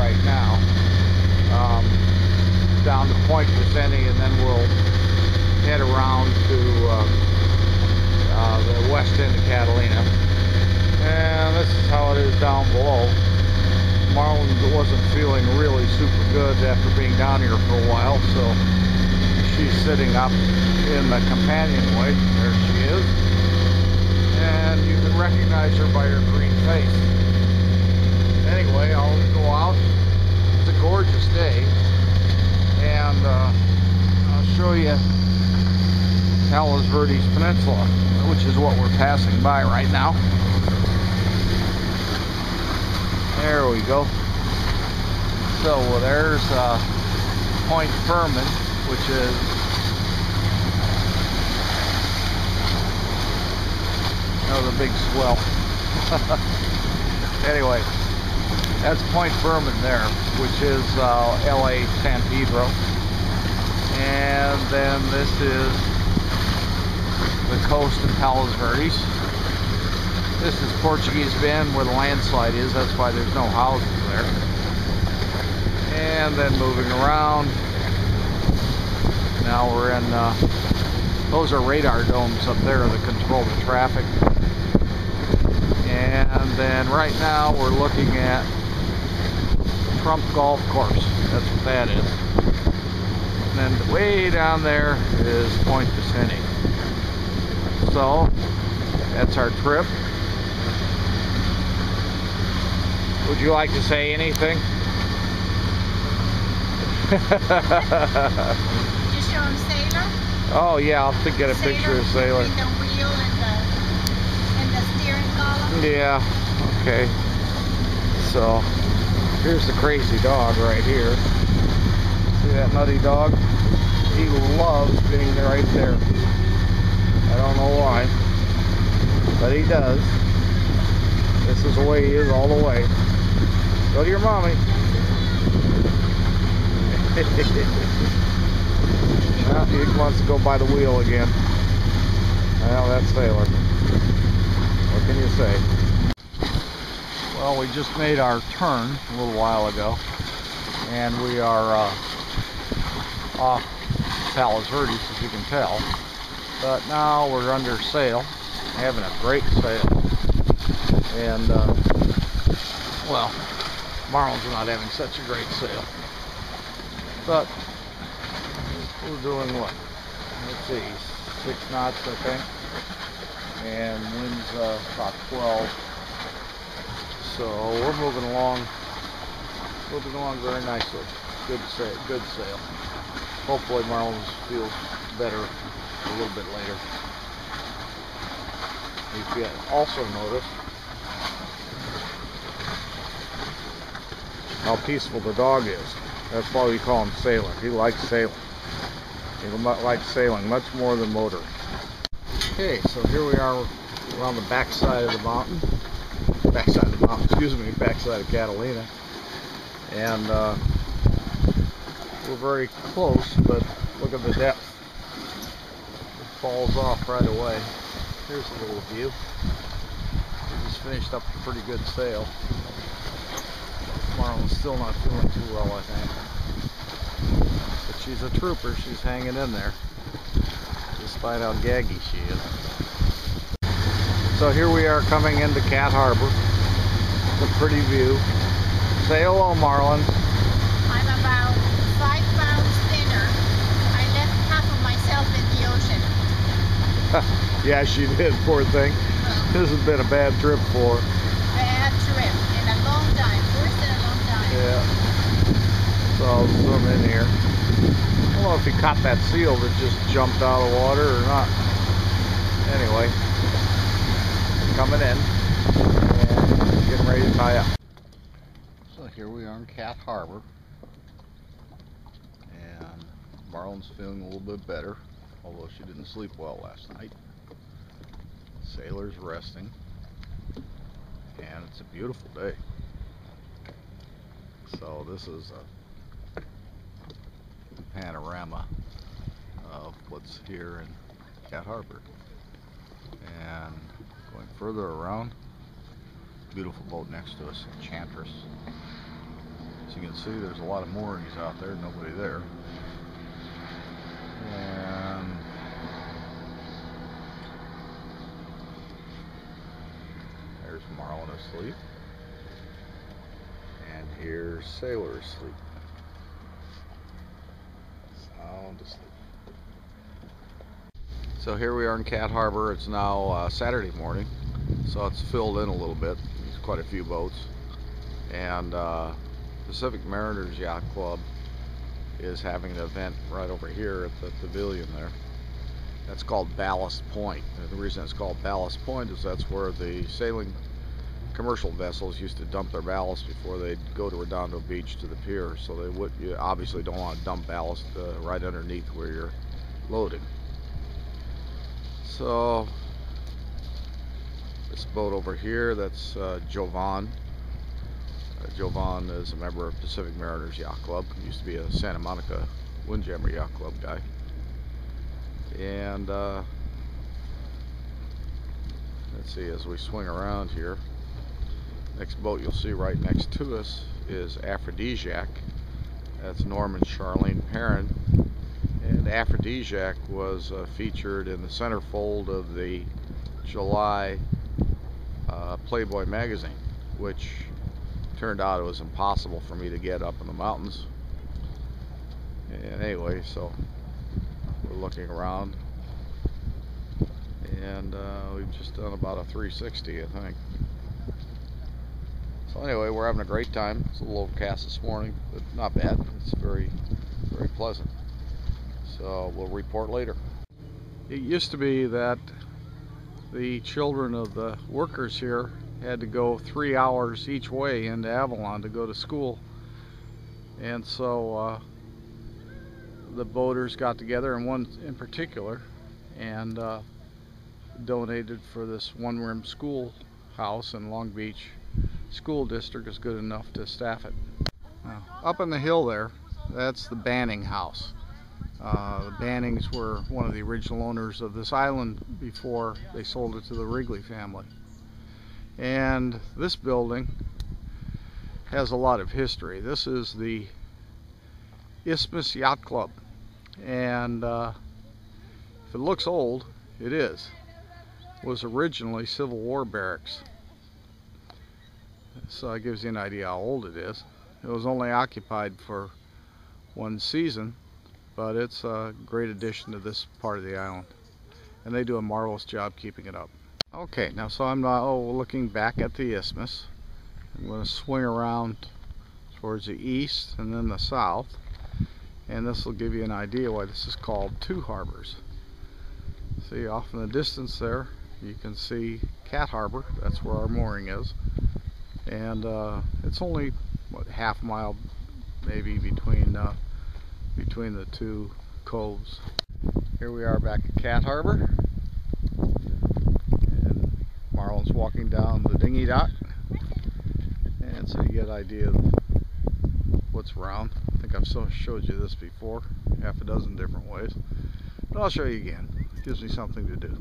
right now, down to Point Vicente, and then we'll head around to the west end of Catalina. And this is how it is down below. Marlin wasn't feeling really super good after being down here for a while, so she's sitting up in the companionway. There she is. And you can recognize her by her green face. Anyway, I'll go out. It's a gorgeous day. And I'll show you Palos Verdes Peninsula, which is what we're passing by right now. There we go. So there's Point Furman, which is another big swell. Anyway, that's Point Furman there, which is LA San Pedro. And then this is the coast of Palos Verdes. This is Portuguese Bend, where the landslide is. That's why there's no houses there. And then moving around, now we're in, those are radar domes up there that control the traffic. And then right now we're looking at Trump Golf Course. That's what that is. And then way down there is Point Vicente. So that's our trip. Would you like to say anything? Just show him Sailor? Oh yeah, I'll have to get a picture of Sailor. The wheel and the steering column? Yeah, okay. So, here's the crazy dog right here. See that nutty dog? He loves being right there. I don't know why, but he does. This is the way he is all the way. Go to your mommy. Well, he wants to go by the wheel again. Well, that's Sailor. What can you say? Well, we just made our turn a little while ago, and we are off Palos Verdes, as you can tell. But now we're under sail, having a great sail. And, well, Marlin's not having such a great sail. But we're doing what? Let's see, 6 knots, I think. And wind's about 12. So we're moving along very nicely. Good sail. Hopefully Marlin feels better a little bit later. If you also notice how peaceful the dog is. That's why we call him Sailor. He likes sailing. He likes sailing much more than motoring. Okay, so here we are on the backside of the mountain. Backside of Catalina. And we're very close, but look at the depth. It falls off right away. Here's a little view. We just finished up a pretty good sail. Marlin's still not feeling too well, I think. But she's a trooper. She's hanging in there, despite how gaggy she is. So here we are coming into Cat Harbor. It's a pretty view. Say hello, Marlin. I'm about 5 pounds thinner. I left half of myself in the ocean. Yeah, she did, poor thing. This has been a bad trip for her. Bad trip in a long time. Worse than a long time. Yeah. So I'll zoom in here. I don't know if he caught that seal that just jumped out of the water or not. Anyway, coming in and getting ready to tie up. So here we are in Cat Harbor, and Marlin's feeling a little bit better, although she didn't sleep well last night. Sailor's resting, and it's a beautiful day. So this is a panorama of what's here in Cat Harbor. And going further around, beautiful boat next to us, Enchantress. As you can see, there's a lot of moorings out there, nobody there. And there's marlin asleep. And here's sailor asleep. Sound asleep. So here we are in Cat Harbor. It's now Saturday morning, so it's filled in a little bit. There's quite a few boats. And Pacific Mariners Yacht Club is having an event right over here at the pavilion there. That's called Ballast Point. And the reason it's called Ballast Point is that's where the sailing commercial vessels used to dump their ballast before they'd go to Redondo Beach to the pier. So you obviously don't want to dump ballast right underneath where you're loading. So this boat over here, that's Jovan. Jovan is a member of Pacific Mariners Yacht Club. He used to be a Santa Monica Windjammer Yacht Club guy. And let's see, as we swing around here, next boat you'll see right next to us is Aphrodisiac. That's Norman Shoreline Perrin. And Aphrodisiac was featured in the centerfold of the July Playboy magazine, which turned out it was impossible for me to get up in the mountains. And anyway, so we're looking around, and we've just done about a 360, I think. So anyway, we're having a great time. It's a little overcast this morning, but not bad. It's very, very pleasant. So we'll report later. It used to be that the children of the workers here had to go 3 hours each way into Avalon to go to school. And so the boaters got together, and one in particular, and donated for this one-room schoolhouse in Long Beach. School district is good enough to staff it. Now, up on the hill there, that's the Banning house. The Bannings were one of the original owners of this island before they sold it to the Wrigley family. And this building has a lot of history. This is the Isthmus Yacht Club, and if it looks old, it is. It was originally Civil War barracks, so that gives you an idea how old it is. It was only occupied for one season, but it's a great addition to this part of the island, and they do a marvelous job keeping it up. Okay, now so I'm looking back at the isthmus. I'm going to swing around towards the east and then the south, and this will give you an idea why this is called Two Harbors. See, off in the distance there you can see Cat Harbor. That's where our mooring is, and it's only what, half a mile maybe between the two coves. Here we are back at Cat Harbor, and Marlon's walking down the dinghy dock, and so you get an idea of what's around. I think I've showed you this before, half a dozen different ways, but I'll show you again. It gives me something to do.